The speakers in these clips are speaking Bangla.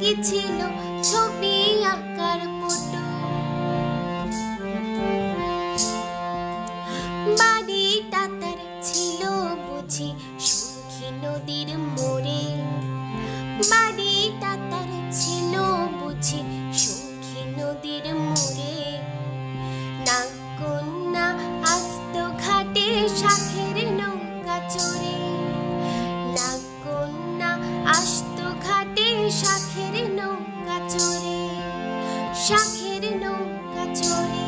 কি ছিল ছবি আঁকার পটু। বাড়িটা তার ছিল বুঝি সুখী নদীর মোড়ে। বাড়িটা তার ছিল বুঝি সুখী নদীর মোড়ে। নাগ কন্যা আস্ত ঘাটে শাঁখের নৌকা চড়ে। নাগ কন্যা আস্ত ঘাটে শাঁখের নৌকা চড়ে। শাঁখের নৌকা চড়ে,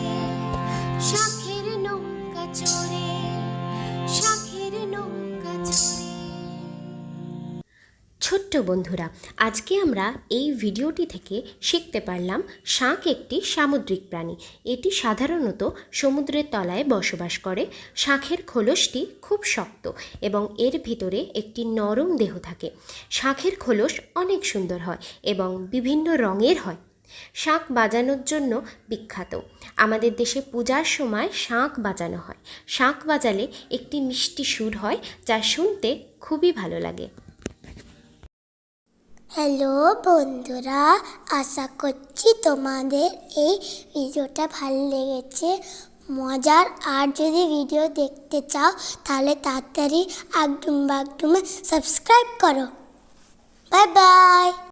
শাঁখের নৌকা চড়ে, শাঁখের নৌকা চড়ে। ছোট্ট বন্ধুরা, আজকে আমরা এই ভিডিওটি থেকে শিখতে পারলাম শাঁখ একটি সামুদ্রিক প্রাণী। এটি সাধারণত সমুদ্রের তলায় বসবাস করে। শাঁখের খোলসটি খুব শক্ত এবং এর ভিতরে একটি নরম দেহ থাকে। শাঁখের খোলস অনেক সুন্দর হয় এবং বিভিন্ন রঙের হয়। শাঁখ বাজানোর জন্য বিখ্যাত। আমাদের দেশে পূজার সময় শাঁখ বাজানো হয়। শাঁখ বাজালে একটি মিষ্টি সুর হয়, যা শুনতে খুবই ভালো লাগে। হ্যালো বন্ধুরা, আশা করছি তোমাদের এই ভিডিওটা ভালো লেগেছে, মজার। আর যদি ভিডিও দেখতে চাও তাহলে তাড়াতাড়ি আগডুম বাগডুমে সাবস্ক্রাইব করো।